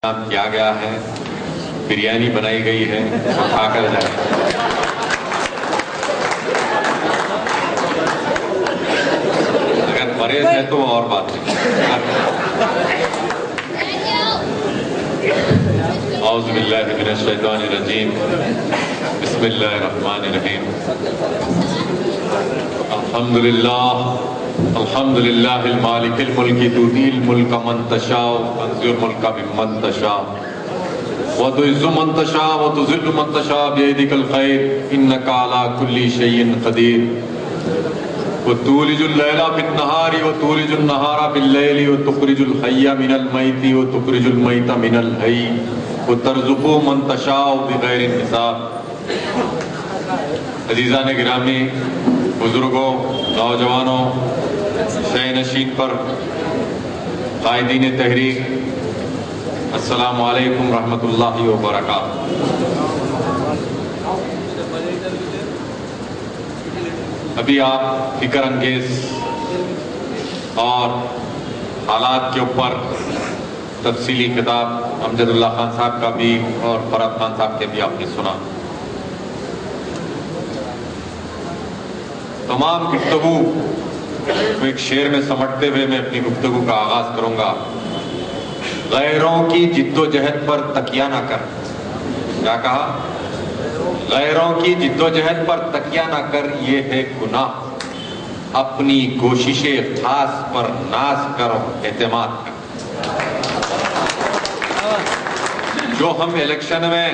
کیا گیا ہے، بریانی بنائی گئی ہے، کھا کر جائیں۔ اگر مریض ہے تو وہ اور بات ہے۔ اعوذ باللہ من الشیطان الرجیم، بسم اللہ الرحمن الرحیم۔ الحمدللہ المالک الملک تؤتی الملک من تشاء وتنزع الملک ممن تشاء وتعز من تشاء وتذل من تشاء بيدك الخير انك على كل شيء قدير وتولج الليل في النهار وتولج النهار في الليل وتخرج الحي من الميت وتخرج الميت من الحي وترزق من تشاء بغیر حساب۔ عزیزان گرامی، بزرگوں، نوجوانوں، شہ نشین پر، قائدین تحریک، السلام علیکم ورحمۃ اللہ وبرکاتہ۔ ابھی آپ فکر انگیز اور حالات کے اوپر تفصیلی خطاب امجد اللہ خان صاحب کا بھی اور فرحت خان صاحب کے بھی آپ نے سنا۔ تمام گفتگو کو ایک شعر میں سمٹتے ہوئے میں اپنی گفتگو کا آغاز کروں گا۔ غیروں کی جد و جہد پر تکیہ نہ کر۔ کیا کہا؟ غیروں کی جد و جہد پر تکیہ نہ کر، یہ ہے گناہ، اپنی کوشش خاص پر ناز کر، اعتماد کر۔ جو ہم الیکشن میں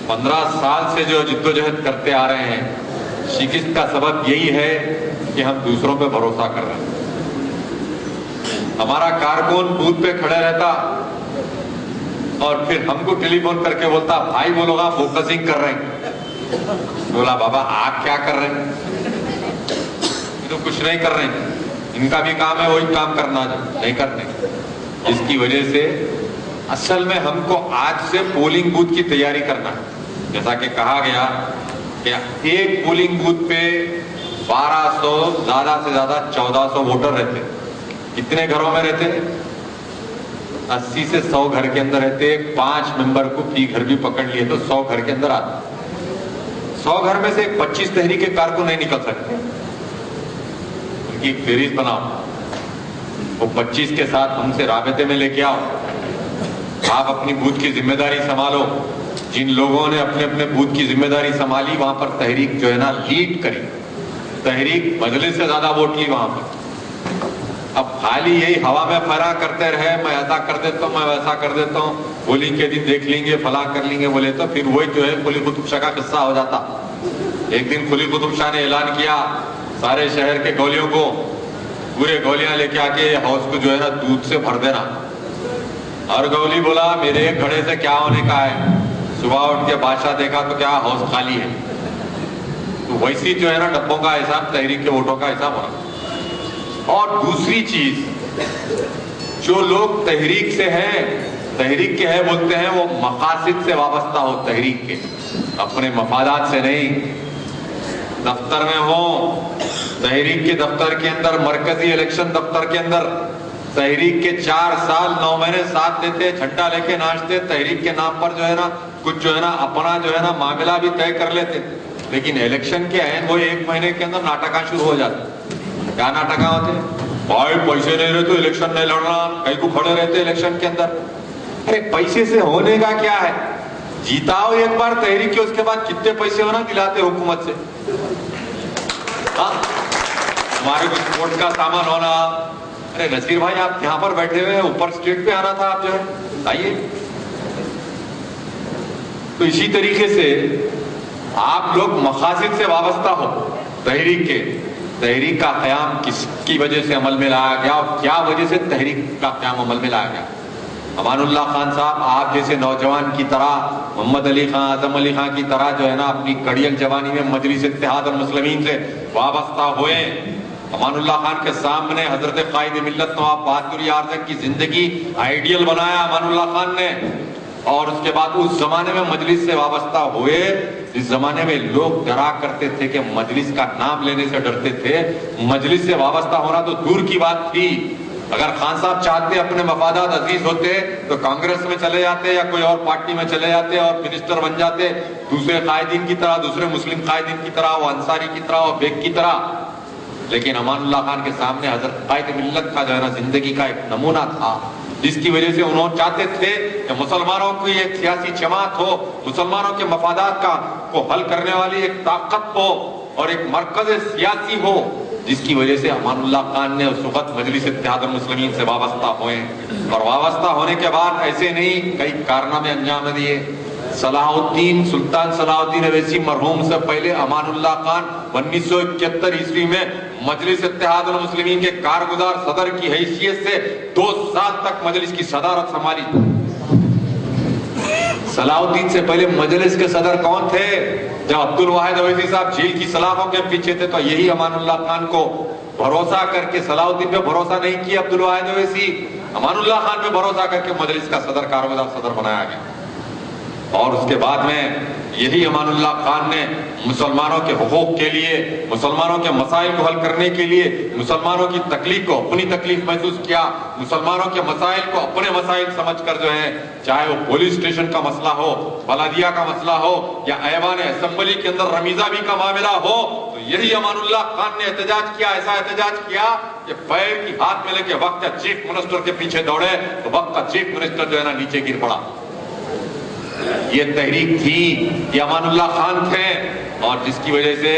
15 سال سے جو جد و جہد کرتے آ رہے ہیں، شکست کا سبب یہی ہے کہ ہم دوسروں پہ بھروسہ کر رہے ہیں۔ ہمارا کارکن بوتھ پہ کھڑے رہتا اور پھر ہم کو ٹیلی فون کر کے بولتا، بھائی وہ لوگ آپ فوکسنگ کر رہے ہیں۔ بولا بابا آپ کیا کر رہے ہیں؟ تو کچھ نہیں کر رہے ہیں، ان کا بھی کام ہے وہی کام کرنا، نہیں کرتے۔ اس کی وجہ سے اصل میں ہم کو آج سے پولنگ بوتھ کی تیاری کرنا ہے۔ جیسا کہ کہا گیا کہ ایک پولنگ بوتھ پہ 1200 زیادہ سے زیادہ 1400 ووٹر رہتے۔ کتنے گھروں میں رہتے؟ 80 سے 100 گھر کے اندر رہتے۔ 5 ممبر کو فی گھر بھی پکڑ لیے تو 100 گھر کے اندر آتے۔ 100 گھر میں سے 25 تحریک کارکن نہیں نکل سکتے، ان کی ایک فہرست بناؤ، وہ 25 کے ساتھ ہم سے رابطے میں لے کے آؤ۔ آپ اپنی بوتھ کی ذمہ داری سنبھالو۔ جن لوگوں نے اپنے اپنے بوتھ کی ذمہ داری سنبھالی وہاں پر تحریک جو ہے نا لیڈ کری، تحریک مجلس سے زیادہ ووٹ لی وہاں پر۔ اب خالی یہی ہوا میں پھیرا کرتے رہے، میں ایسا کر دیتا ہوں، میں ویسا کر دیتا ہوں، پولنگ کے دن دیکھ لیں گے، فلاں کر لیں گے بولے تو پھر وہی جو ہے قلی قطب شاہ کا قصہ ہو جاتا۔ ایک دن قلی قطب شاہ نے اعلان کیا سارے شہر کے گولیوں کو، پورے گولیاں لے کے آ کے ہاؤس کو جو ہے نا دودھ سے بھر دینا۔ اور گولی بولا میرے ایک گھڑے سے کیا ہونے کا ہے؟ صبح اٹھ کے بادشاہ دیکھا تو کیا ہاؤس خالی ہے۔ تو ویسی جو ہے نا ڈبوں کا حساب تحریک کے ووٹوں کا حساب ہو رہا۔ اور دوسری چیز، جو لوگ تحریک سے ہیں، تحریک کے ہے بولتے ہیں، وہ مقاصد سے وابستہ ہو، تحریک کے، اپنے مفادات سے نہیں۔ دفتر میں ہو، تحریک کے دفتر کے اندر، مرکزی الیکشن دفتر کے اندر تحریک کے 4 سال 9 مہینے ساتھ دیتے، جھنڈا لے کے ناچتے، تحریک کے نام پر جو ہے نا کچھ جو ہے نا اپنا جو ہے نا معاملہ بھی طے کر لیتے، لیکن الیکشن کے عین وہ 1 مہینے کے اندر ناٹکاں شروع ہو جاتے۔ کیا ناٹکاں ہوتے؟ بھائی پیسے نہیں رہے تو الیکشن نہیں لڑنا، کئی کو کھڑے رہتے الیکشن کے اندر۔ ارے پیسے سے ہونے کا کیا ہے؟ جیتاؤ ایک بار تحریک کے، اس کے بعد کتنے پیسے ہونا دلاتے حکومت سے۔ ہمارے کو اسپورٹس کا سامان ہونا، ارے نصیر بھائی آپ یہاں پر بیٹھے ہوئے ہیں، اوپر اسٹیج پہ آنا تھا آپ جو ہے، آئیے۔ تو اسی طریقے سے آپ لوگ مقاصد سے وابستہ ہو تحریک کے۔ تحریک کا قیام کس کی وجہ سے عمل میں لایا گیا اور کیا وجہ سے تحریک کا قیام عمل میں لایا گیا؟ امان اللہ خان صاحب آپ جیسے نوجوان کی طرح، محمد علی خان، اعظم علی خان کی طرح جو ہے نا اپنی کڑیل جوانی میں مجلس اتحاد المسلمین سے وابستہ ہوئے۔ امان اللہ خان کے سامنے حضرت قائد ملت نواب بہادر یار جنگ کی زندگی آئیڈیل بنایا امان اللہ خان نے، اور اس کے بعد اس زمانے میں مجلس سے وابستہ ہوئے۔ اس زمانے میں لوگ ڈرا کرتے تھے کہ مجلس کا نام لینے سے ڈرتے تھے، مجلس سے وابستہ ہونا تو دور کی بات تھی، اگر خان صاحب چاہتے اپنے مفادات عزیز ہوتے تو کانگریس میں چلے جاتے یا کوئی اور پارٹی میں چلے جاتے اور منسٹر بن جاتے دوسرے قائدین کی طرح, دوسرے مسلم قائدین کی طرح, وہ انصاری کی طرح, وہ بیگ کی طرح. لیکن امان اللہ خان کے سامنے حضرت قائد ملت کا جو ہے نا زندگی کا ایک نمونہ تھا, جس کی وجہ سے انہوں چاہتے تھے کہ مسلمانوں کی ایک سیاسی جماعت ہو, مسلمانوں کے مفادات کو حل کرنے والی ایک طاقت ہو اور ایک مرکز سیاسی ہو, جس کی وجہ سے امان اللہ خان نے اس وقت مجلس اتحاد المسلمین سے وابستہ ہوئے, اور وابستہ ہونے کے بعد ایسے نہیں کئی کارنامے انجام دیے. سلطان صلاح الدین اویسی مرحوم سے پہلے امان اللہ خان 1971 عیسوی میں مجلس اتحاد المسلمین کے کارگزار صدر کی حیثیت سے 2 سال تک مجلس کی صدارت سنبھالی. صلاح الدین سے پہلے مجلس کے صدر کون تھے؟ جب عبد الواحد اویسی صاحب جھیل کی سلاخوں کے پیچھے تھے تو یہی امان اللہ خان کو بھروسہ کر کے, صلاح الدین پہ بھروسہ نہیں کیا عبد الواحد اویسی, امان اللہ خان پہ بھروسہ کر کے مجلس کا صدر, کارگزار صدر بنایا گیا. اور اس کے بعد میں یہی امان اللہ خان نے مسلمانوں کے حقوق کے لیے, مسلمانوں کے مسائل کو حل کرنے کے لیے, مسلمانوں کی تکلیف کو اپنی تکلیف محسوس کیا, مسلمانوں کے مسائل کو اپنے مسائل سمجھ کر جو ہے, چاہے وہ پولیس اسٹیشن کا مسئلہ ہو, بلدیہ کا مسئلہ ہو, یا ایوان اسمبلی کے اندر رمیزہ کا معاملہ ہو, تو یہی امان اللہ خان نے احتجاج کیا, ایسا احتجاج کیا کہ پیر کی ہاتھ میں لے کے وقت کا چیف منسٹر کے پیچھے دوڑے تو وقت کا چیف منسٹر جو ہے نا نیچے گر پڑا. یہ تحریک تھی, یہ امان اللہ خان تھے, اور جس کی وجہ سے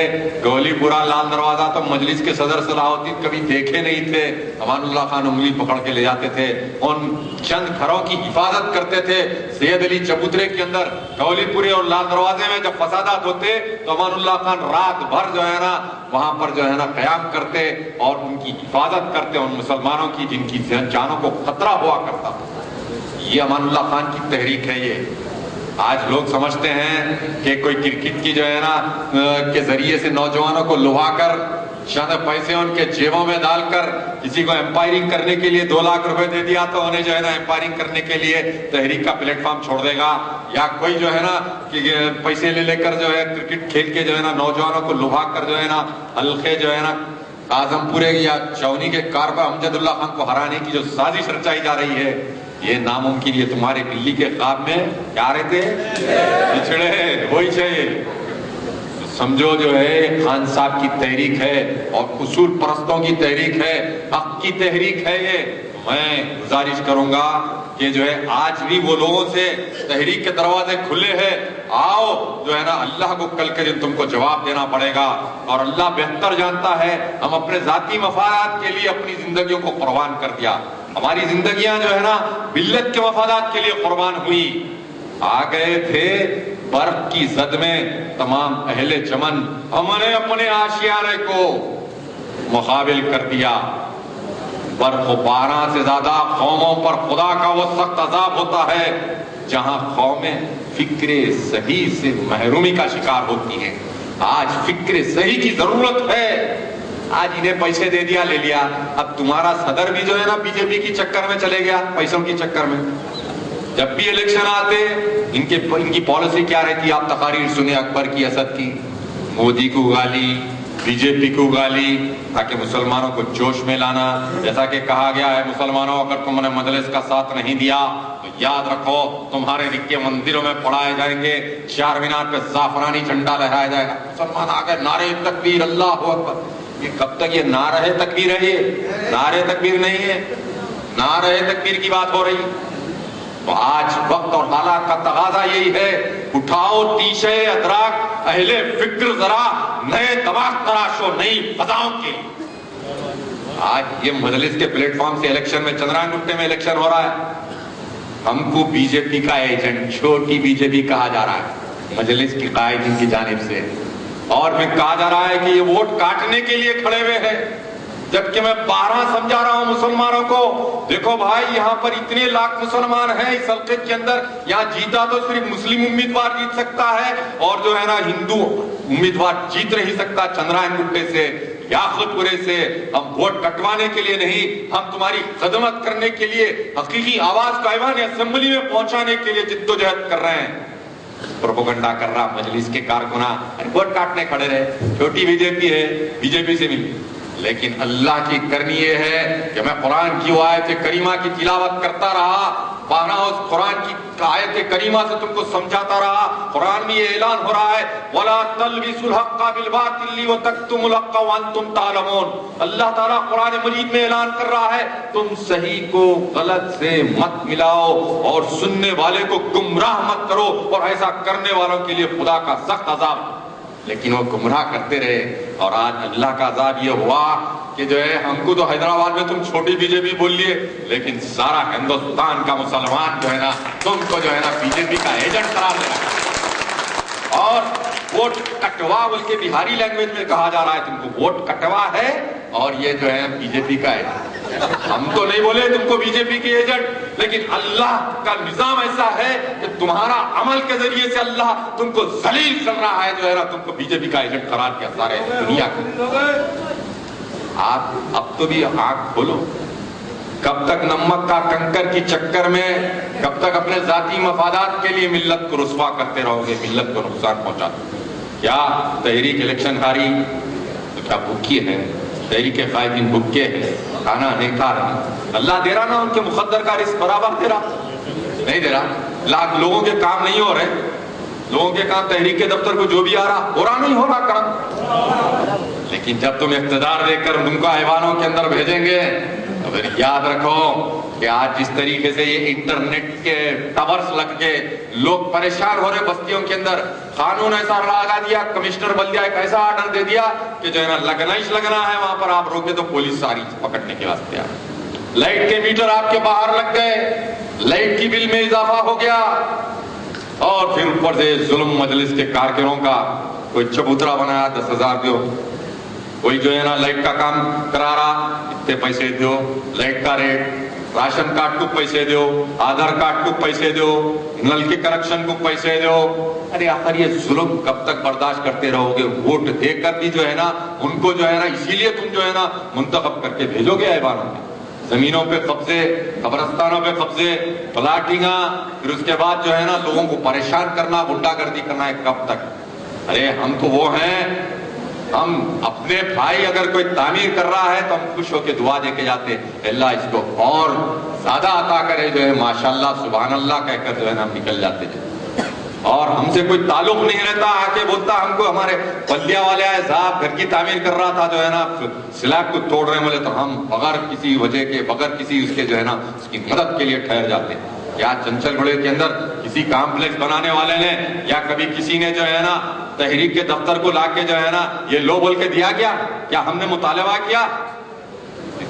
گولی پورا, لال دروازہ تو مجلس کے صدر صلاح الدین کبھی دیکھے نہیں تھے. امان اللہ خان انگلی پکڑ کے لے جاتے تھے, ان چند گھروں کی حفاظت کرتے تھے. سید علی چبوترے کے اندر گولی پورے اور لال دروازے میں جب فسادات ہوتے تو امان اللہ خان رات بھر جو ہے نا وہاں پر جو ہے نا قیام کرتے اور ان کی حفاظت کرتے, ان مسلمانوں کی جن کی جانوں کو خطرہ ہوا کرتا. یہ امان اللہ خان کی تحریک ہے. یہ آج لوگ سمجھتے ہیں کہ کوئی کرکٹ کی جو ہے نا کے ذریعے سے نوجوانوں کو لبھا کر شاید پیسے ان کے جیبوں میں ڈال کر کسی کو امپائرنگ کرنے کے لیے 2 لاکھ روپے دے دیا تو انہیں جو ہے نا امپائرنگ کرنے کے لیے تحریک کا پلیٹ فارم چھوڑ دے گا, یا کوئی جو ہے نا پیسے لے کر جو ہے کرکٹ کھیل کے جو ہے نا نوجوانوں کو لبھا کر جو ہے نا حلقے جو ہے نا اعظم پورے یا چونی کے کاربا امجد اللہ خان کو ہرانے کی جو سازش رچائی جا رہی ہے, یہ ناممکن. یہ تمہارے بلی کے خواب میں کیا رہتے بچھڑے وہی چاہیے. سمجھو جو ہے خان صاحب کی تحریک ہے اور اصول پرستوں کی تحریک ہے, حق کی تحریک ہے. یہ میں گزارش کروں گا کہ جو ہے آج بھی وہ لوگوں سے تحریک کے دروازے کھلے ہیں, آؤ جو ہے نا اللہ کو کل کے دن تم کو جواب دینا پڑے گا, اور اللہ بہتر جانتا ہے. ہم اپنے ذاتی مفادات کے لیے اپنی زندگیوں کو قربان کر دیا, ہماری زندگیاں جو ہے نا ملت کے مفادات کے لیے قربان ہوئی. آ گئے تھے برف کی زد میں تمام اہل چمن, ہم نے اپنے آشیانے کو مقابل کر دیا. برف و باران سے زیادہ قوموں پر خدا کا وہ سخت عذاب ہوتا ہے جہاں قومیں فکر صحیح سے محرومی کا شکار ہوتی ہیں. آج فکر صحیح کی ضرورت ہے. آج انہیں پیسے دے دیا, لے لیا. اب تمہارا صدر بھی جو ہے نا بی جے پی کی چکر میں چلے گیا, پیسوں کی چکر میں. جب بھی الیکشن آتے ان کی پالیسی کیا رہتی, آپ تقاریر سنیں اکبر کی, اسد کی, مودی کو گالی, بی جے پی کو گالی, تاکہ مسلمانوں کو جوش میں لانا. جیسا کہ کہا گیا ہے مسلمانوں اگر تم نے مجلس کا ساتھ نہیں دیا تو یاد رکھو تمہارے رکھے مندروں میں پڑھائے جائیں گے, 4 مینار پہ زعفرانی جھنڈا لہرایا جائے گا. مسلمان آ گئے, نعرے تکبیر, اللہ اکبر. یہ کب تک یہ نعرہ تکبیر ہے؟ یہ نعرہ تکبیر نہیں ہے, نعرہ تکبیر کی بات ہو رہی. تو آج وقت اور حالات کا تقاضا یہی ہے, اٹھاؤ ٹیشے ادراک, اہل فکر ذرا نئے دماغ تراشو نئی فضاؤں کے. آج یہ مجلس کے پلیٹ فارم سے الیکشن میں چندرائن گٹے میں الیکشن ہو رہا ہے, ہم کو بی جے پی کا ایجنٹ, چھوٹی بی جے پی کہا جا رہا ہے مجلس کی قائدین کی جانب سے, اور پھر کہا جا رہا ہے کہ یہ ووٹ کاٹنے کے لیے کھڑے ہوئے ہیں. جبکہ میں 12 سمجھا رہا ہوں مسلمانوں کو, دیکھو بھائی یہاں پر اتنے لاکھ مسلمان ہیں اس حلقے کے اندر, یہاں جیتا تو صرف مسلم امیدوار جیت سکتا ہے, اور جو ہے نا ہندو امیدوار جیت نہیں سکتا چندرائن گٹے سے, یاقوت پورے سے. ہم ووٹ کٹوانے کے لیے نہیں, ہم تمہاری خدمت کرنے کے لیے حقیقی آواز کو ایوان اسمبلی میں پہنچانے کے لیے جدوجہد کر رہے ہیں. پروپیگنڈا کر رہا مجلس کے کارکناں ووٹ کاٹنے کھڑے رہے. چھوٹی بی جے پی ہے, بی جے پی سے ملی, لیکن اللہ کی کرنی یہ ہے کہ میں قرآن کی وہ آیت کریمہ کی تلاوت کرتا رہا، پانا اس قرآن کی آیت کریمہ سے تم کو سمجھاتا رہا۔ قرآن میں یہ اعلان ہو رہا ہے وَلَا تَلْبِسُوا الْحَقَّ بِالْبَاطِلِ وَتَكْتُمُوا الْحَقَّ وَأَنْتُمْ تَعْلَمُونَ۔ اللہ تعالیٰ قرآن مجید میں اعلان کر رہا ہے تم صحیح کو غلط سے مت ملاؤ اور سننے والے کو گمراہ مت کرو، اور ایسا کرنے والوں کے لیے خدا کا سخت عذاب۔ لیکن وہ گمراہ کرتے رہے، اور آج اللہ کا عذاب یہ ہوا کہ جو ہے ہم کو تو حیدرآباد میں تم چھوٹی بی جے پی بول لیے، لیکن سارا ہندوستان کا مسلمان جو ہے نا تم کو جو ہے نا بی جے پی کا ایجنٹ قرار دے رہا ہے، اور ووٹ کٹوا بول کے بہاری لینگویج میں کہا جا رہا ہے تم کو ووٹ کٹوا ہے، اور یہ جو ہے بی جے پی کا ہے۔ ہم تو نہیں بولے تم کو بی جے پی کے ایجنٹ، لیکن اللہ کا نظام ایسا ہے کہ تمہارا عمل کے ذریعے سے اللہ تم کو ذلیل کر رہا ہے، جو ہے نا تم کو بی جے پی کا ایجنٹ قرار کیا سارے دنیا کا۔ آپ اب تو بھی آنکھ کھولو، کب تک نمک کا کنکر کی چکر میں، کب تک اپنے ذاتی مفادات کے لیے ملت کو رسوا کرتے رہو گے، ملت کو نقصان پہنچاتے؟ کیا تحریک الیکشن ہاری تو کیا بھوکی ہے؟ تحریک قائدین بھوکے ہیں، کھانا نہیں کھا رہے، اللہ دے رہا نا ان کے مقدر کا رزق برابر دے رہا؟ نہیں دے رہا۔ لاکھ لوگوں کے کام نہیں ہو رہے، لوگوں کے کام تحریک کے دفتر کو جو بھی آ رہا ہو رہا نہیں ہو رہا کام، لیکن جب تم اقتدار دے کر تم کو ایوانوں کے اندر بھیجیں گے تو پھر یاد رکھو کہ آج جس طریقے سے یہ انٹرنیٹ کے ٹاورز لگ کے لوگ پریشان ہو رہے بستیوں کے اندر، قانون ایسا لگا دیا، کمشنر بل دیا، ایک ایسا آرڈر دے دیا کہ جو ہے نا لگنا ہی لگنا ہے، وہاں پر آپ روکے تو پولیس ساری پکڑنے کے واسطے آ۔ لائٹ کے میٹر آپ کے باہر لگ گئے، لائٹ کی بل میں اضافہ ہو گیا، اور پھر اوپر سے ظلم مجلس کے کارکنوں کا کوئی چبوترا بنایا 10,000 دیو، کوئی جو ہے نا لائٹ کا کام کرا رہا اتنے پیسے دیو، لائٹ کا ریٹ، راشن کارڈ کو پیسے دیو، آدھار کارڈ کو پیسے دیو، نل کے کنیکشن کو پیسے دیو۔ ارے آخر یہ ظلم کب تک برداشت کرتے رہو گے؟ ووٹ دے کر بھی جو ہے نا ان کو جو ہے نا اسی لیے تم جو ہے نا منتخب کر کے بھیجو گے ایوانوں میں، زمینوں پہ قبضے، قبرستانوں پہ قبضے، پلاٹنگاں، پھر اس کے بعد جو ہے نا لوگوں کو پریشان کرنا، غنڈہ گردی کرنا ہے، کب تک؟ ارے ہم تو وہ ہیں، ہم اپنے بھائی اگر کوئی تعمیر کر رہا ہے تو ہم خوش ہو کے دعا دے کے جاتے اللہ اس کو اور زیادہ عطا کرے، جو ہے ماشاءاللہ سبحان اللہ کہہ کر جو ہے نا ہم نکل جاتے ہیں، اور ہم سے کوئی تعلق نہیں رہتا، آ کے بولتا ہم کو ہمارے بلدیہ والے آئے صاحب گھر کی تعمیر کر رہا تھا جو ہے نا سلیب کو توڑ رہے بولے تو ہم بغیر کسی وجہ کے، بغیر کسی اس کے جو ہے نا اس کی مدد کے لیے ٹھہر جاتے ہیں۔ یا چنچل گڑھے کے اندر کسی کامپلیکس بنانے والے نے یا کبھی کسی نے جو ہے نا تحریک کے دفتر کو لا کے جو ہے نا یہ لو بول کے دیا گیا؟ کیا ہم نے مطالبہ کیا؟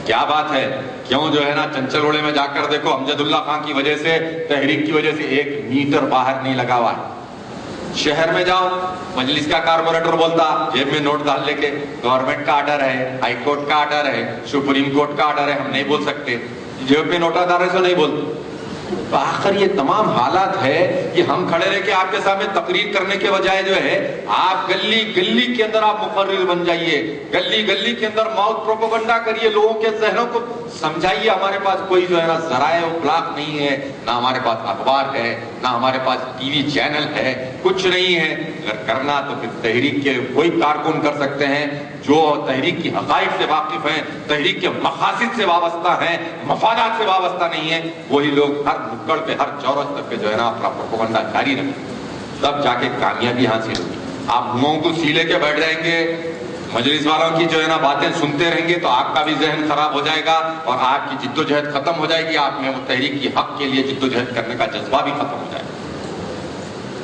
کیا بات ہے؟ کیوں جو ہے نا چنچل گڑھے میں جا کر دیکھو امجد اللہ خان کی وجہ سے، تحریک کی وجہ سے 1 میٹر باہر نہیں لگا ہوا ہے۔ شہر میں جاؤ، مجلس کا کارپوریٹر بولتا جیب میں نوٹ ڈال لے کے گورنمنٹ کا آرڈر ہے، ہائی کورٹ کا آرڈر ہے، سپریم کورٹ کا آرڈر ہے، ہم نہیں بول سکتے، جیب میں نوٹا ڈال رہے سو نہیں بولتے۔ تو آخر یہ تمام حالات ہے کہ ہم کھڑے رہ کے آپ کے سامنے تقریر کرنے کے بجائے جو ہے آپ گلی گلی کے اندر آپ مقرر بن جائیے، گلی گلی کے اندر ماؤتھ پروپیگنڈا کریے، لوگوں کے ذہنوں کو سمجھائیے۔ ہمارے پاس کوئی جو ہے نا ذرائع ابلاغ نہیں ہے، نہ ہمارے پاس اخبار ہے، نہ ہمارے پاس ٹی وی چینل ہے، کچھ نہیں ہے۔ اگر کرنا تو پھر تحریک کے وہی کارکن کر سکتے ہیں جو تحریک کی حقائق سے واقف ہیں، تحریک کے مقاصد سے وابستہ ہیں، مفادات سے وابستہ نہیں ہیں، وہی لوگ ہر نکڑ پہ، ہر چوراہے پہ جو ہے نا اپنا پروپیگنڈا جاری رکھیں، تب جا کے کامیابی حاصل ہوگی۔ آپ منہوں کو سیلے کے بیٹھ جائیں گے، مجلس والوں کی جو ہے نا باتیں سنتے رہیں گے تو آپ کا بھی ذہن خراب ہو جائے گا اور آپ کی جد و جہد ختم ہو جائے گی، آپ میں وہ تحریک کی حق کے لیے جد و جہد کرنے کا جذبہ بھی ختم ہو جائے گا۔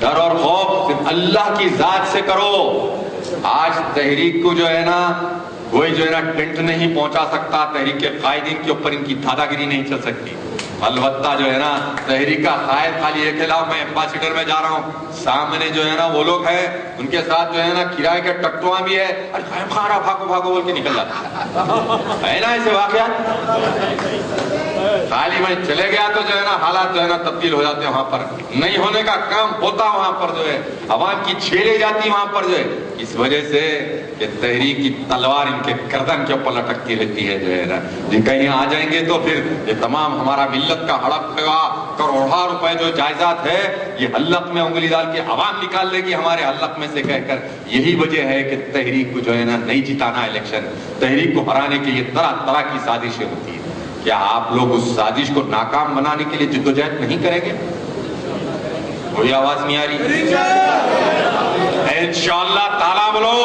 ڈر اور خوف صرف اللہ کی ذات سے کرو۔ آج تحریک کو جو ہے نا کوئی جو ہے نا ٹینٹ نہیں پہنچا سکتا، تحریک کے قائدین کے اوپر ان کی دادا گیری نہیں چل سکتی۔ البتہ جو ہے نا تحریک کا قائد خالی ایک علاوہ میں ایمبیسیڈر میں جا رہا ہوں، سامنے جو ہے نا وہ لوگ ہیں، ان کے ساتھ جو ہے نا کرائے کے ٹٹواں بھی ہے، ارے خائم خارا بھاگو بھاگو بول کے نکل جاتا ہے نا ایسے واقعات۔ خالی میں چلے گیا تو جو ہے نا حالات جو ہے نا تبدیل ہو جاتے ہیں، وہاں پر نہیں ہونے کا کام ہوتا، وہاں پر جو ہے عوام کی چھیڑے جاتی، وہاں پر جو ہے اس وجہ سے کہ تحریک کی تلوار ان کے گردن کے اوپر لٹکتی رہتی ہے جو ہے نا، جی کہیں آ جائیں گے تو پھر یہ تمام ہمارا ملت کا ہڑپ ہوگا، کروڑوں روپے جو جائیداد ہے یہ حلق میں انگلی ڈال کے عوام نکال لے گی ہمارے حلق میں سے کہہ کر۔ یہی وجہ ہے کہ تحریک کو جو ہے نا نہیں جتانا الیکشن، تحریک کو ہرانے کے لیے طرح طرح کی سازشیں ہوتی ہیں۔ کیا آپ لوگ اس سازش کو ناکام بنانے کے لیے جدوجہد نہیں کریں گے؟ کوئی آواز نہیں آ رہی؟ انشاءاللہ تعالیٰ بولو،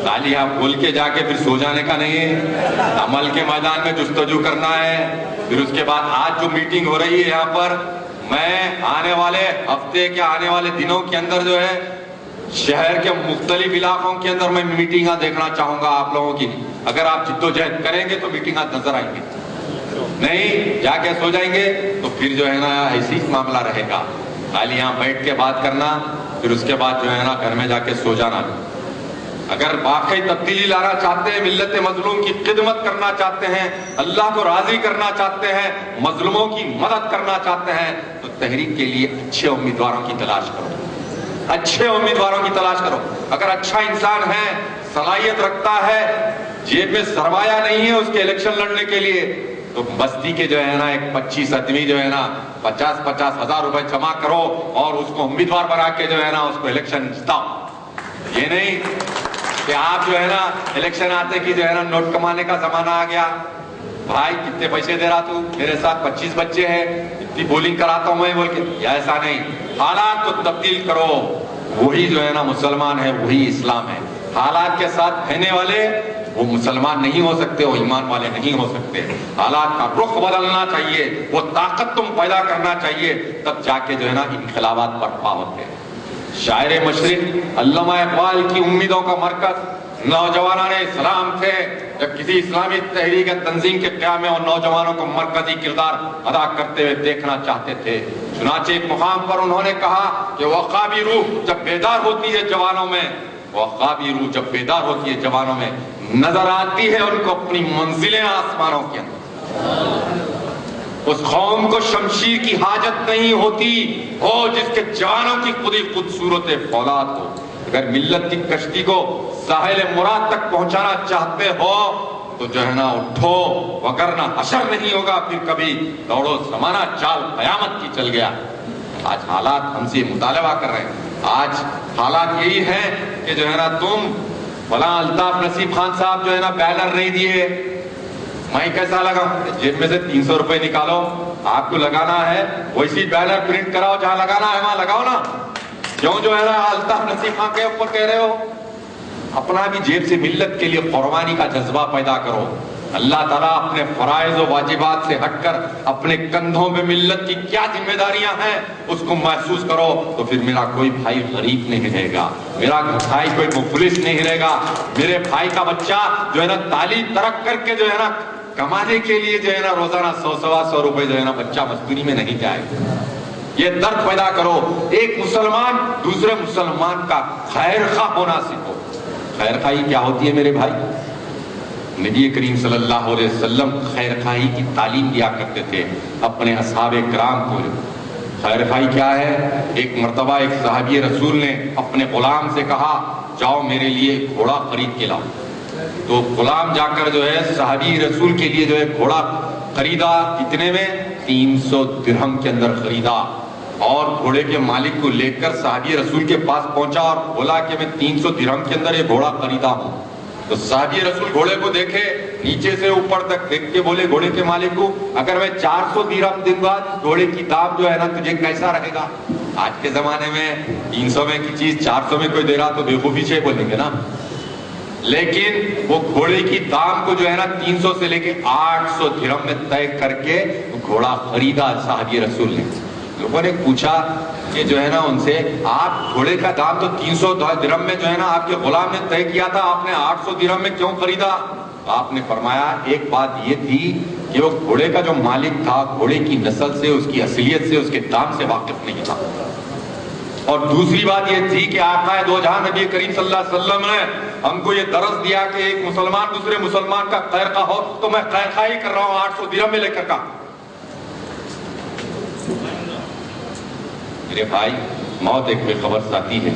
تالی آپ بول کے جا کے پھر سو جانے کا نہیں ہے، عمل کے میدان میں جستجو کرنا ہے۔ پھر اس کے بعد آج جو میٹنگ ہو رہی ہے یہاں پر، میں آنے والے ہفتے کے آنے والے دنوں کے اندر جو ہے شہر کے مختلف علاقوں کے اندر میں میٹنگاں دیکھنا چاہوں گا آپ لوگوں کی۔ اگر آپ جدوجہد کریں گے تو میٹنگاں نظر آئیں گے، نہیں جا کے سو جائیں گے تو پھر جو ہے نا ایسی معاملہ رہے گا، خالی یہاں بیٹھ کے بات کرنا، پھر اس کے بعد جو ہے نا گھر میں جا کے سو جانا۔ اگر واقعی تبدیلی لانا چاہتے ہیں، ملت مظلوم کی خدمت کرنا چاہتے ہیں، اللہ کو راضی کرنا چاہتے ہیں، مظلوموں کی مدد کرنا چاہتے ہیں، تو تحریک کے لیے اچھے امیدواروں کی تلاش کرو، اچھے امیدواروں کی تلاش کرو۔ اگر اچھا انسان ہے، صلاحیت رکھتا ہے، جیب میں سرمایہ نہیں ہے اس کے الیکشن لڑنے کے لیے، تو بستی کے جو ہے نا ایک 25 آدمی جو ہے نا 50 ہزار روپے جمع کرو اور اس کو امیدوار بنا کے جو ہے نا اس کو الیکشن جتاؤ۔ یہ نہیں کہ آپ جو ہے نا الیکشن آتے کی جو ہے نا نوٹ کمانے کا زمانہ آ گیا، بھائی کتنے پیسے دے رہا تو، میرے ساتھ 25 بچے ہیں، اتنی بولنگ کراتا ہوں میں بول کے، یا ایسا نہیں۔ حالات کو تبدیل کرو، وہی جو ہے نا مسلمان ہے، وہی اسلام ہے۔ حالات کے ساتھ رہنے والے وہ مسلمان نہیں ہو سکتے، وہ ایمان والے نہیں ہو سکتے۔ حالات کا رخ بدلنا چاہیے، وہ طاقت تم پیدا کرنا چاہیے، تب جا کے جو ہے نا انقلابات برپا ہوتے ہیں۔ شاعر مشرق علامہ اقبال کی امیدوں کا مرکز نوجوانان اسلام تھے، جب کسی اسلامی تحریک تنظیم کے قیام میں اور نوجوانوں کو مرکزی کردار ادا کرتے ہوئے دیکھنا چاہتے تھے۔ چنانچہ ایک مقام پر انہوں نے کہا کہ وقابی روح جب بیدار ہوتی ہے جوانوں میں، وقابی روح جب بیدار ہوتی ہے جوانوں میں، نظر آتی ہے ان کو اپنی منزلیں آسمانوں کے اندر۔ اس قوم کو شمشیر کی حاجت نہیں ہوتی ہو جس کے جوانوں کی خودی خوبصورت فولاد ہو۔ اگر ملت کی کشتی کو ساحل مراد تک پہنچانا چاہتے ہو تو جو ہے نا اٹھو، وگرنہ حشر نہیں ہوگا پھر کبھی، دوڑو زمانہ چال قیامت کی چل گیا۔ آج حالات ہم سے مطالبہ کر رہے ہیں، آج حالات یہی ہیں کہ جو ہے نا تم فلاں الطاف نصیب خان صاحب جو ہے نا بینر نہیں دیے، میں کیسا لگاؤں؟ جیب میں سے 300 روپے نکالو، آپ کو لگانا ہے ویسی بینر پرنٹ کراؤ، جہاں لگانا ہے وہاں لگاؤ نا، کیوں جو ہے نا الطاف نصیب خان کے اوپر کہہ رہے ہو؟ اپنا بھی جیب سے ملت کے لیے قربانی کا جذبہ پیدا کرو۔ اللہ تعالیٰ اپنے فرائض و واجبات سے ہٹ کر اپنے کندھوں پہ ملت کی کیا ذمہ داریاں ہیں اس کو محسوس کرو، تو پھر میرا کوئی بھائی غریب نہیں رہے گا، میرا بھائی کوئی مفلس نہیں رہے گا، میرے بھائی کا بچہ جو ہے نا تعلیم ترک کر کے جو ہے نا کمانے کے لیے جو ہے نا روزانہ 100 روپے جو ہے نا بچہ مزدوری میں نہیں جائے۔ یہ درد پیدا کرو، ایک مسلمان دوسرے مسلمان کا خیر خواہ ہونا سیکھو۔ خیر خواہی کیا ہوتی ہے میرے بھائی؟ نبی کریم صلی اللہ علیہ وسلم خیر خواہی کی تعلیم دیا کرتے تھے اپنے اصحاب کرام کو۔ خیر خواہی کیا ہے؟ ایک مرتبہ ایک صحابی رسول نے اپنے غلام سے کہا جاؤ میرے لیے گھوڑا خرید کے لاؤ، تو غلام جا کر جو ہے صحابی رسول کے لیے جو ہے گھوڑا خریدا، کتنے میں؟ 300 درہم کے اندر خریدا، اور گھوڑے کے مالک کو لے کر صحابی رسول کے پاس پہنچا اور بولا کہ میں 300 درہم کے اندر یہ گھوڑا خریدا ہوں۔ تو صحابی رسول گھوڑے کو دیکھے نیچے سے اوپر تک دیکھ کے بولے گھوڑے کے مالک کو اگر میں 400 درہم دوں گا گھوڑے کی دام جو ہے نا تجھے کیسا رہے گا؟ آج کے زمانے میں 300 میں کی چیز 400 میں کوئی دے رہا تو بیوقوفی سے بولیں گے نا، لیکن وہ گھوڑے کی دام کو جو ہے نا 300 سے لے کے 800 درہم میں طے کر کے گھوڑا خریدا صحابی رسول نے۔ لوگوں نے پوچھا کہ جو ہے نا ان سے آپ گھوڑے کا دام تو 300 درہم میں جو ہے نا آپ کے غلام نے طے کیا تھا، آپ نے 800 درہم میں کیوں خریدا؟ آپ نے فرمایا ایک بات یہ تھی کہ وہ گھوڑے کا جو مالک تھا گھوڑے کی نسل سے، اس کی اصلیت سے، اس کے دام سے واقف نہیں تھا، اور دوسری بات یہ تھی کہ آقا دو جہاں نبی کریم صلی اللہ علیہ وسلم نے ہم کو یہ درس دیا کہ ایک مسلمان دوسرے مسلمان کا خیر خواہ ہو تو میں خیر خواہی کر رہا ہوں 800 درہم میں لے کر کا. میرے بھائی موت ایک بے خبر ساتھی ہے،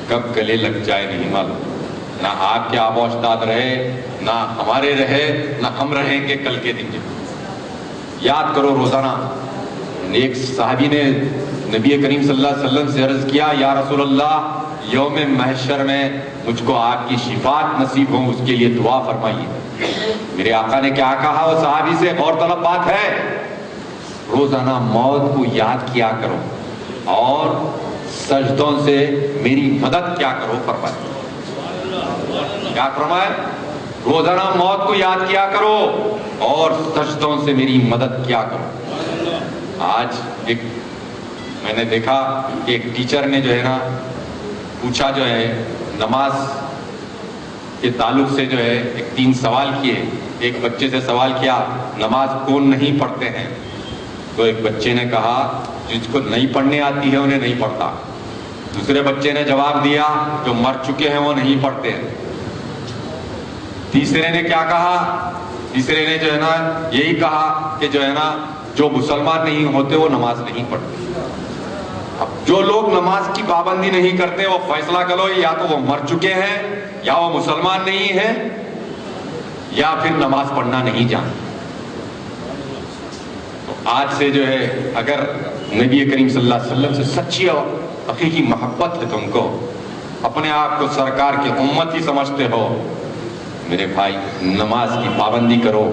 کب گلے لگ جائے نہیں معلوم. نہ آپ کے آبا اجداد رہے، نہ ہمارے رہے، نہ ہم رہیں گے کل کے دن. یاد کرو روزانہ. ایک صحابی نے نبی کریم صلی اللہ علیہ وسلم سے عرض کیا، یا رسول اللہ یوم محشر میں مجھ کو آپ کی شفاعت نصیب ہو، اس کے لیے دعا فرمائیے. میرے آقا نے کیا کہا وہ صحابی سے؟ غور طلب بات ہے. روزانہ موت کو یاد کیا کرو اور سجدوں سے میری مدد کیا کرو فرمائے. کیا فرمائے؟ روزانہ موت کو یاد کیا کرو اور سجدوں سے میری مدد کیا کرو. آج میں نے دیکھا کہ ایک ٹیچر نے جو ہے نا پوچھا، جو ہے نماز کے تعلق سے جو ہے 3 سوال کیے. ایک بچے سے سوال کیا نماز کون نہیں پڑھتے ہیں؟ تو ایک بچے نے کہا جس کو نہیں پڑھنے آتی ہے انہیں نہیں پڑھتا. دوسرے بچے نے جواب دیا جو مر چکے ہیں وہ نہیں پڑھتے ہیں. تیسرے نے کیا کہا؟ تیسرے نے جو ہے نا یہی کہا کہ جو ہے نا جو مسلمان نہیں ہوتے وہ نماز نہیں پڑھتے. اب جو لوگ نماز کی پابندی نہیں کرتے وہ فیصلہ کرو یا تو وہ مر چکے ہیں یا وہ مسلمان نہیں ہیں یا پھر نماز پڑھنا نہیں جانتے. تو آج سے جو ہے اگر نبی کریم صلی اللہ علیہ وسلم سے سچی اور حقیقی محبت ہے، تم کو اپنے آپ کو سرکار کی امت ہی سمجھتے ہو، میرے بھائی نماز کی پابندی کرو،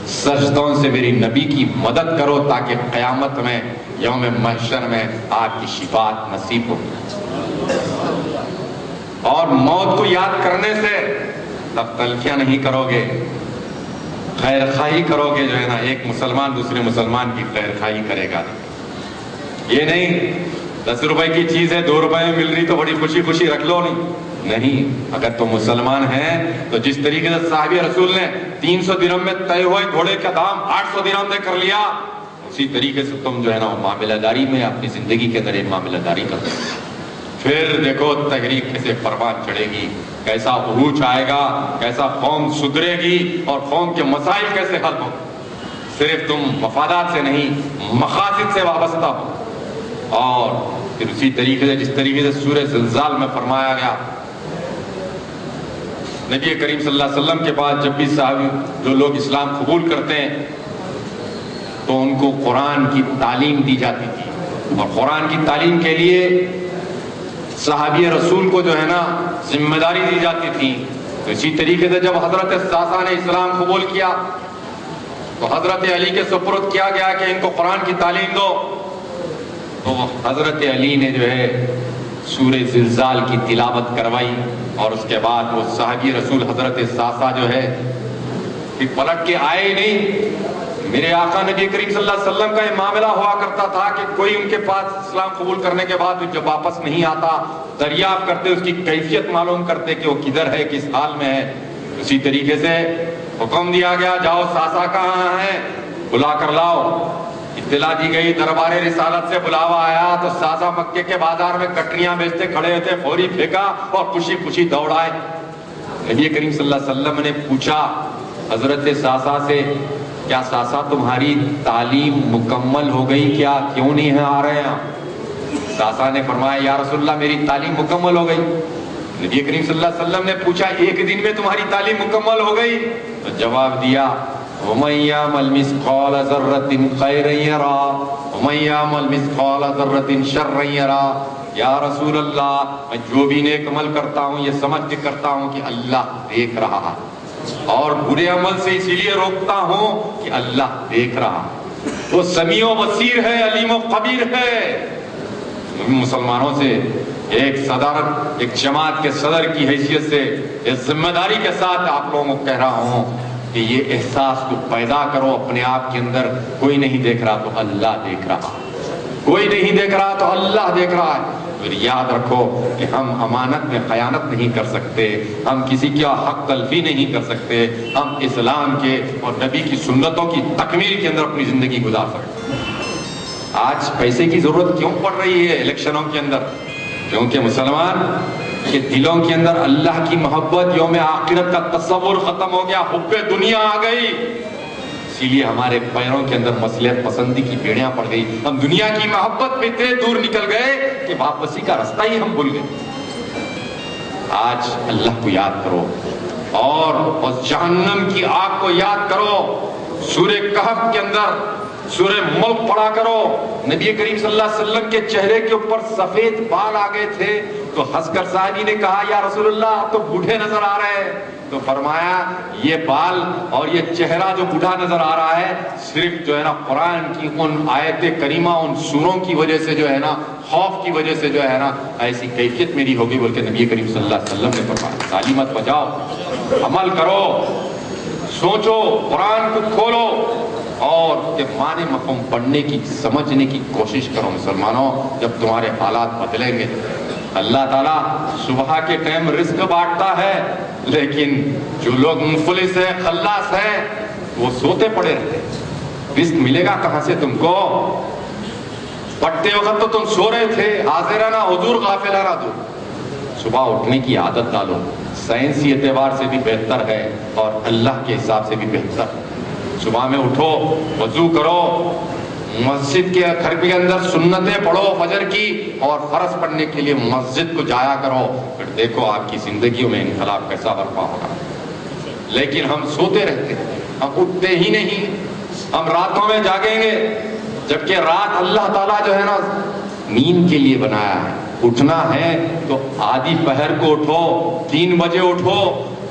سجدوں سے میری نبی کی مدد کرو تاکہ قیامت میں یوم محشر میں آپ کی شفاعت نصیب ہو. اور موت کو یاد کرنے سے تلخیاں نہیں کرو گے، خیر خواہی کرو گے. جو ہے نا ایک مسلمان دوسرے مسلمان کی خیر خواہی کرے گا. یہ نہیں 10 روپے کی چیز ہے 2 روپے میں مل رہی تو بڑی خوشی خوشی رکھ لو. نہیں. اگر تم مسلمان ہیں تو جس طریقے سے صحابی رسول نے 300 درہم میں طے ہوئے گھوڑے کا دام 800 درہم دے کر لیا، اسی طریقے سے تم جو ہے نا معاملہ داری میں اپنی زندگی کے اندر ایک معاملہ داری کرو. پھر دیکھو تحریک کیسے پروان چڑھے گی، کیسا عروج آئے گا، کیسا قوم سدھرے گی اور قوم کے مسائل کیسے حل ہوں. صرف تم مفادات سے نہیں مقاصد سے وابستہ ہو. اور پھر اسی طریقے سے جس طریقے سے سورہ زلزال میں فرمایا گیا، نبی کریم صلی اللہ علیہ وسلم کے بعد جب بھی صحابی جو لوگ اسلام قبول کرتے ہیں تو ان کو قرآن کی تعلیم دی جاتی تھی. اور قرآن کی تعلیم کے لیے صحابی رسول کو جو ہے نا ذمہ داری دی جاتی تھی. تو اسی طریقے سے جب حضرت ساسا نے اسلام قبول کیا تو حضرت علی کے سپرد کیا گیا کہ ان کو قرآن کی تعلیم دو. تو حضرت علی نے جو ہے سورہ زلزال کی تلاوت کروائی اور اس کے بعد وہ صحابی رسول حضرت ساسا جو ہے کہ پلٹ کے آئے ہی نہیں. میرے آقا نبی کریم صلی اللہ علیہ وسلم کا یہ معاملہ ہوا کرتا تھا کہ کوئی ان کے پاس اسلام قبول کرنے کے بعد جب واپس نہیں آتا دریافت کرتے، اس کی کیفیت معلوم کرتے کہ وہ کدھر ہے، کس حال میں ہے. اسی طریقے سے حکم دیا گیا جاؤ ساسا کہاں ہے بلا کر لاؤ. اطلاع دی گئی، دربار رسالت سے بلاوا آیا تو ساسا مکے کے بازار میں کٹریاں بیچتے کھڑے ہوتے، فوری پھینکا اور خوشی خوشی دوڑائے. نبی کریم صلی اللہ علیہ وسلم نے پوچھا حضرت ساسا سے، کیا ساسا تمہاری تعلیم مکمل ہو گئی کیا، کیوں نہیں آ رہے ہیں؟ ساسا نے فرمایا یا رسول اللہ میری تعلیم مکمل ہو گئی. نبی کریم صلی اللہ علیہ وسلم نے پوچھا ایک دن میں تمہاری تعلیم مکمل ہو گئی؟ تو جواب دیا وَمَن يَعْمَلْ مِثْقَالَ ذَرَّةٍ خَيْرًا يَرَهُ وَمَن يَعْمَلْ مِثْقَالَ ذَرَّةٍ شَرًّا يَرَهُ. یا رسول اللہ میں جو بھی نیک عمل کرتا ہوں یہ سمجھ کے کرتا ہوں کہ اللہ دیکھ رہا ہے، اور برے عمل سے اسی لیے روکتا ہوں کہ اللہ دیکھ رہا ہے. وہ سمیع و بصیر ہے، علیم و خبیر ہے. مسلمانوں سے ایک صدارت، ایک جماعت کے صدر کی حیثیت سے اس ذمہ داری کے ساتھ آپ لوگوں کو کہہ رہا ہوں کہ یہ احساس کو پیدا کرو اپنے آپ کے اندر، کوئی نہیں دیکھ رہا تو اللہ دیکھ رہا، کوئی نہیں دیکھ رہا تو اللہ دیکھ رہا ہے. پھر یاد رکھو کہ ہم امانت میں خیانت نہیں کر سکتے، ہم کسی کا حق تلفی نہیں کر سکتے، ہم اسلام کے اور نبی کی سنتوں کی تکمیل کے اندر اپنی زندگی گزار سکتے. آج پیسے کی ضرورت کیوں پڑ رہی ہے الیکشنوں کے اندر؟ کیونکہ مسلمان کہ دلوں کے اندر اللہ کی محبت، یوم آخرت کا تصور ختم ہو گیا، حب دنیا آ گئی، اسی لیے ہمارے پیروں کے اندر مصلحت پسندی کی بیڑیاں پڑ گئی، ہم دنیا کی محبت میں اتنے دور نکل گئے کہ واپسی کا رستہ ہی ہم بھول گئے۔ آج اللہ کو یاد کرو اور اس جہنم کی آگ کو یاد کرو۔ سورہ کہف کے اندر سورہ ملک پڑھا کرو، نبی کریم صلی اللہ علیہ وسلم کے چہرے کے اوپر سفید بال آ گئے تھے تو ہنس کر صحابی نے کہا یا رسول اللہ آپ تو بوڑھے نظر آ رہے ہیں، تو فرمایا یہ بال اور یہ چہرہ جو بوڑھا نظر آ رہا ہے صرف جو ہے نا قرآن کی ان آیت کریمہ، ان سوروں کی وجہ سے جو ہے نا، خوف کی وجہ سے جو ہے نا ایسی کیفیت میری ہوگی، بول کے نبی کریم صلی اللہ علیہ وسلم نے فرمایا۔ تعلیمات بجاؤ، عمل کرو، سوچو، قرآن کو کھولو اور کہ معنی مفہوم پڑھنے کی، سمجھنے کی کوشش کرو۔ مسلمانوں، جب تمہارے حالات بدلیں گے، اللہ تعالیٰ صبح کے ٹائم رزق بانٹتا ہے، لیکن جو لوگ مفلس ہیں، خلاص ہیں، وہ سوتے پڑے رہتے ہیں۔ رزق ملے گا کہاں سے تم کو؟ پڑھتے وقت تو تم سو رہے تھے، حاضرانہ حضور غافلانہ دور۔ صبح اٹھنے کی عادت ڈالو، سائنسی اعتبار سے بھی بہتر ہے اور اللہ کے حساب سے بھی بہتر ہے۔ صبح میں اٹھو، وضو کرو، مسجد کے گھر کے اندر سنتیں پڑھو فجر کی، اور فرض پڑھنے کے لیے مسجد کو جایا کرو، پھر دیکھو آپ کی زندگیوں میں انقلاب کیسا برپا ہوگا۔ لیکن ہم سوتے رہتے ہیں، ہم اٹھتے ہی نہیں، ہم راتوں میں جاگیں گے، جبکہ رات اللہ تعالیٰ جو ہے نا نیند کے لیے بنایا ہے۔ اٹھنا ہے تو آدھی پہر کو اٹھو، 3 بجے اٹھو،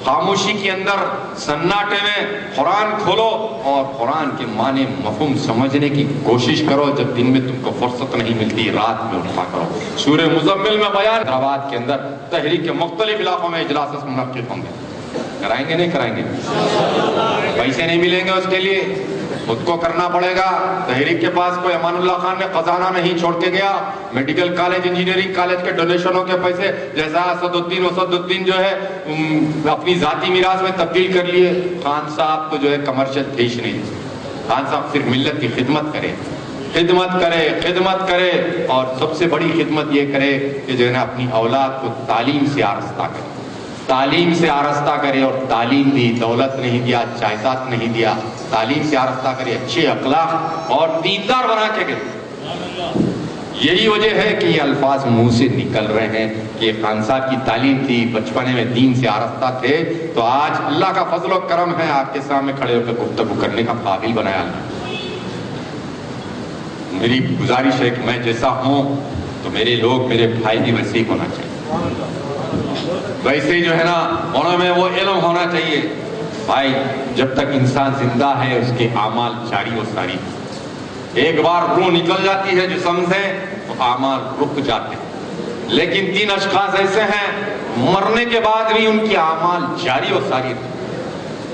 خاموشی کے اندر سناٹے میں قرآن کھولو اور قرآن کے معنی مفہوم سمجھنے کی کوشش کرو۔ جب دن میں تم کو فرصت نہیں ملتی، رات میں اٹھا کرو۔ سورہ مزمل میں بیان، حیدرآباد کے اندر تحریک کے مختلف علاقوں میں اجلاس منعقد ہوں گے، کرائیں گے نہیں کرائیں گے؟ پیسے نہیں ملیں گے اس کے لیے، خود کو کرنا پڑے گا۔ تحریک کے پاس کوئی امان اللہ خان نے خزانہ نہیں چھوڑ کے گیا، میڈیکل کالج، انجینئرنگ کالج کے ڈونیشنوں کے پیسے جیسا اسد الدین جو ہے اپنی ذاتی میراث میں تبدیل کر لیے۔ خان صاحب تو جو ہے کمرشل تھے ہی نہیں، خان صاحب صرف ملت کی خدمت کرے، خدمت کرے اور سب سے بڑی خدمت یہ کرے کہ جو ہے نا اپنی اولاد کو تعلیم سے آراستہ کرے، تعلیم سے آراستہ کرے، اور تعلیم دی، دولت نہیں دیا، جائیداد نہیں دیا، تعلیم سے آراستہ کرے، اچھے اخلاق اور دیندار بنا کے گئے۔ یہی وجہ ہے کہ یہ الفاظ منہ سے نکل رہے ہیں کہ خان صاحب کی تعلیم تھی، بچپنے میں دین سے آراستہ تھے، تو آج اللہ کا فضل و کرم ہے آپ کے سامنے کھڑے ہو کر گفتگو کرنے کا قابل بنایا اللہ۔ میری گزارش ہے کہ میں جیسا ہوں تو میرے لوگ، میرے بھائی بھی ویسے ہی ہونا چاہیے، ویسے ہی جو ہے نا انہوں میں وہ علم ہونا چاہیے۔ بھائی جب تک انسان زندہ ہے اس کے اعمال جاری و ساری، ایک بار روح نکل جاتی ہے جسم سے تو اعمال رک جاتے ہیں، لیکن 3 اشخاص ایسے ہیں مرنے کے بعد بھی ان کی اعمال جاری و ساری ہیں۔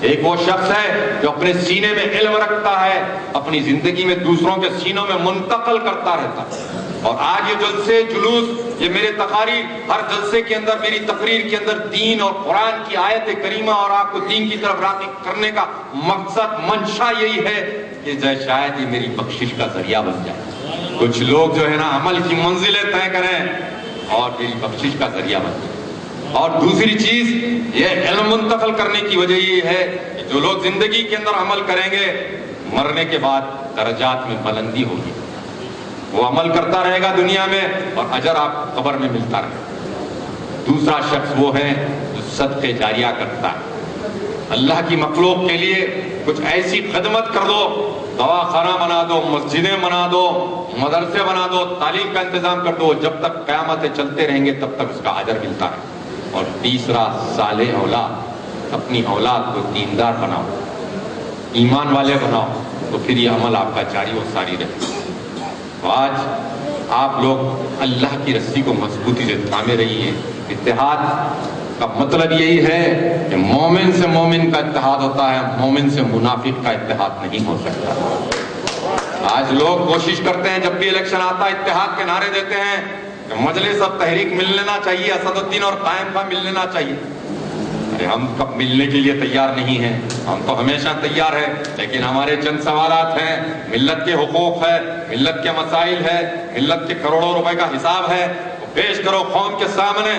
ایک وہ شخص ہے جو اپنے سینے میں علم رکھتا ہے، اپنی زندگی میں دوسروں کے سینوں میں منتقل کرتا رہتا ہے، اور آج یہ جلسے جلوس، یہ میرے تقاریر، ہر جلسے کے اندر، میری تقریر کے اندر دین اور قرآن کی آیت کریمہ اور آپ کو دین کی طرف راغب کرنے کا مقصد، منشا یہی ہے کہ شاید یہ میری بخشش کا ذریعہ بن جائے۔ کچھ لوگ جو ہے نا عمل کی منزلیں طے کریں اور میری بخشش کا ذریعہ بن جائے۔ اور دوسری چیز یہ علم منتقل کرنے کی وجہ یہ ہے کہ جو لوگ زندگی کے اندر عمل کریں گے، مرنے کے بعد درجات میں بلندی ہوگی، وہ عمل کرتا رہے گا دنیا میں اور اجر آپ قبر میں ملتا رہے گا۔ دوسرا شخص وہ ہے جو صدقے جاریہ کرتا ہے، اللہ کی مخلوق کے لیے کچھ ایسی خدمت کر دو، دواخانہ بنا دو، مسجدیں بنا دو، مدرسے بنا دو، تعلیم کا انتظام کر دو، جب تک قیامتیں چلتے رہیں گے تب تک اس کا اجر ملتا ہے۔ اور تیسرا صالح اولاد، اپنی اولاد کو دیندار بناؤ، ایمان والے بناؤ، تو پھر یہ عمل آپ کا جاری و ساری رہے۔ تو آج آپ لوگ اللہ کی رسی کو مضبوطی سے تھامے رہی ہیں۔ اتحاد کا مطلب یہی ہے کہ مومن سے مومن کا اتحاد ہوتا ہے، مومن سے منافق کا اتحاد نہیں ہو سکتا۔ آج لوگ کوشش کرتے ہیں جب بھی الیکشن آتا ہے اتحاد کے نعرے دیتے ہیں کہ مجلس اب تحریک مل لینا چاہیے، اسد الدین اور قائم کا مل لینا چاہیے۔ ارے ہم کب ملنے کے لیے تیار نہیں ہیں، ہم تو ہمیشہ تیار ہیں، لیکن ہمارے چند سوالات ہیں، ملت کے حقوق ہے، ملت کے مسائل ہے، ملت کے کروڑوں روپے کا حساب ہے، وہ پیش کرو قوم کے سامنے۔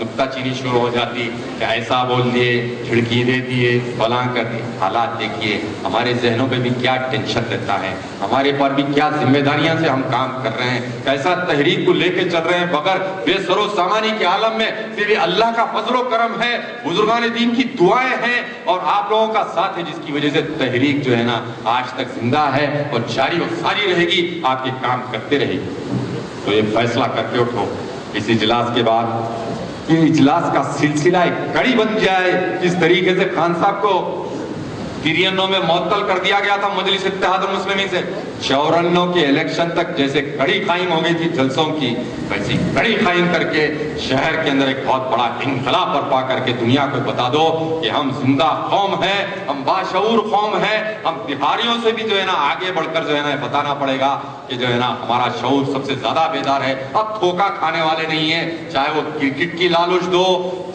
نکتہ چینی شروع ہو جاتی کہ ایسا بول دیے، کھڑکی دے دیے، فلاں کر دیے۔ حالات دیکھیے ہمارے ذہنوں پہ بھی کیا ٹینشن رہتا ہے، ہمارے پر بھی کیا ذمہ داریاں سے ہم کام کر رہے ہیں، کیسا تحریک کو لے کے چل رہے ہیں بغیر بے سر و سامانی کے عالم میں۔ صرف اللہ کا فضل و کرم ہے، بزرگان دین کی دعائیں ہیں اور آپ لوگوں کا ساتھ ہے، جس کی وجہ سے تحریک جو ہے نا آج تک زندہ ہے اور جاری و ساری رہے گی، آپ کے کام کرتے رہے گی۔ تو یہ فیصلہ کر کے اٹھو اس اجلاس کے بعد یہ اجلاس کا سلسلہ ایک کڑی بن جائے۔ جس طریقے سے خان صاحب کو 93 میں معطل کر دیا گیا تھا مجلس اتحاد المسلمین سے، 94 کے الیکشن تک جیسے کڑی قائم ہو گئی تھی جلسوں کی، ویسی کڑی قائم کر کے شہر کے اندر ایک بہت بڑا انقلاب برپا کر کے دنیا کو بتا دو کہ ہم زندہ قوم ہیں، ہم باشعور قوم ہیں، ہم بہاریوں سے بھی جو ہے نا آگے بڑھ کر جو ہے نا بتانا پڑے گا کہ جو ہے نا ہمارا شعور سب سے زیادہ بیدار ہے۔ اب دھوکہ کھانے والے نہیں ہیں، چاہے وہ کرکٹ کی لالچ دو،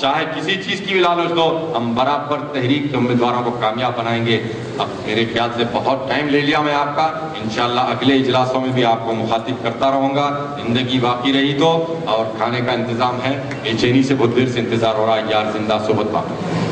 چاہے کسی چیز کی بھی لالچ دو، ہم برابر تحریک کے امیدواروں کو کامیاب بنائیں گے۔ اب میرے خیال سے بہت ٹائم لے لیا میں آپ کا، انشاءاللہ اگلے اجلاسوں میں بھی آپ کو مخاطب کرتا رہوں گا، زندگی باقی رہی تو، اور کھانے کا انتظام ہے، بے چینی سے بہت دیر سے انتظار ہو رہا ہے، یار زندہ صحبت باقی۔